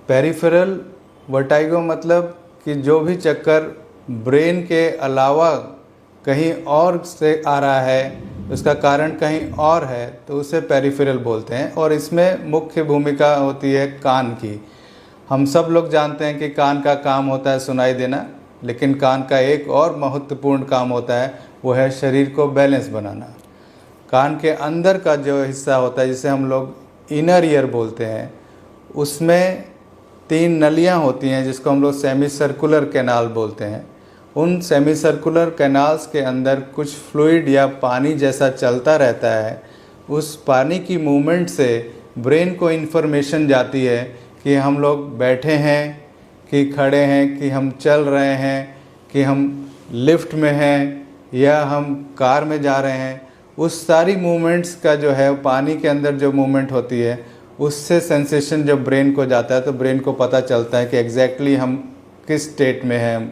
Peripheral vertigo मतलब कि जो भी चक्कर ब्रेन के अलावा कहीं और से आ रहा है, उसका कारण कहीं और है, तो उसे पेरिफेरल बोलते हैं। और इसमें मुख्य भूमिका होती है कान की। हम सब लोग जानते हैं कि कान का काम होता है सुनाई देना, लेकिन कान का एक और महत्वपूर्ण काम होता है, वो है शरीर को बैलेंस बनाना। कान के अंदर का जो हिस्सा होता है, जिसे हम लोग इनर ईयर बोलते हैं, उसमें 3 नलियां होती हैं जिसको हम लोग सेमी सर्कुलर कैनाल बोलते हैं। उन सेमी सर्कुलर कैनाल्स के अंदर कुछ फ्लूइड या पानी जैसा चलता रहता है। उस पानी की मूवमेंट से ब्रेन को इन्फॉर्मेशन जाती है कि हम लोग बैठे हैं, कि खड़े हैं, कि हम चल रहे हैं, कि हम लिफ्ट में हैं या हम कार में जा रहे हैं। उस सारी मूवमेंट्स का जो है, पानी के अंदर जो मूवमेंट होती है, उससे सेंसेशन जब ब्रेन को जाता है तो ब्रेन को पता चलता है कि एग्जैक्टली हम किस स्टेट में हैं, हम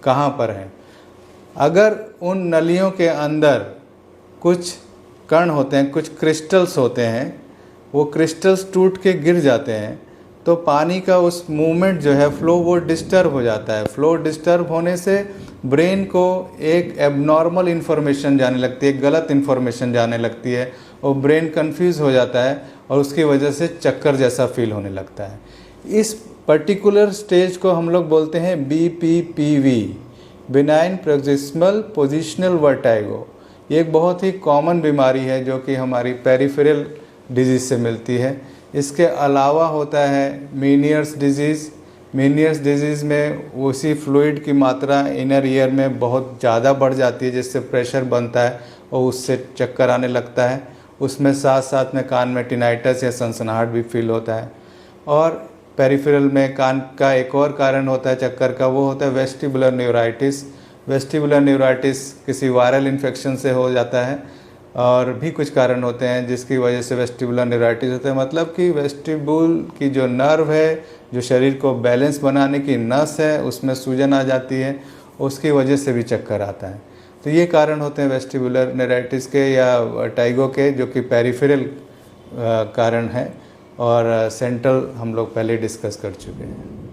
कहाँ पर हैं। अगर उन नलियों के अंदर कुछ कण होते हैं, कुछ क्रिस्टल्स होते हैं, वो क्रिस्टल्स टूट के गिर जाते हैं, तो पानी का उस मूवमेंट जो है, फ्लो, वो डिस्टर्ब हो जाता है। फ्लो डिस्टर्ब होने से ब्रेन को एक एबनॉर्मल इन्फॉर्मेशन जाने लगती है, गलत इन्फॉर्मेशन जाने लगती है, और ब्रेन कंफ्यूज हो जाता है और उसकी वजह से चक्कर जैसा फील होने लगता है। इस पर्टिकुलर स्टेज को हम लोग बोलते हैं BPPV, benign proximal positional vertigo. ये एक बहुत ही कॉमन बीमारी है जो कि हमारी पेरिफेरल डिजीज़ से मिलती है। इसके अलावा होता है मीनियर्स डिजीज़। मीनियर्स डिजीज़ में उसी फ्लूइड की मात्रा इनर ईयर में बहुत ज़्यादा बढ़ जाती है, जिससे प्रेशर बनता है और उससे चक्कर आने लगता है। उसमें साथ साथ में कान में टिनाइटस या सनसनाहट भी फील होता है। और पेरिफेरल में कान का एक और कारण होता है चक्कर का, वो होता है वेस्टिबुलर न्यूराइटिस। वेस्टिबुलर न्यूराइटिस किसी वायरल इन्फेक्शन से हो जाता है, और भी कुछ कारण होते हैं जिसकी वजह से वेस्टिबुलर न्यूराइटिस होता है। मतलब कि वेस्टिबुल की जो नर्व है, जो शरीर को बैलेंस बनाने की नस है, उसमें सूजन आ जाती है, उसकी वजह से भी चक्कर आता है। तो ये कारण होते हैं वेस्टिबुलर न्यूराइटिस के या वर्टाइगो के, जो कि पेरिफेरल कारण है। और सेंट्रल हम लोग पहले डिस्कस कर चुके हैं।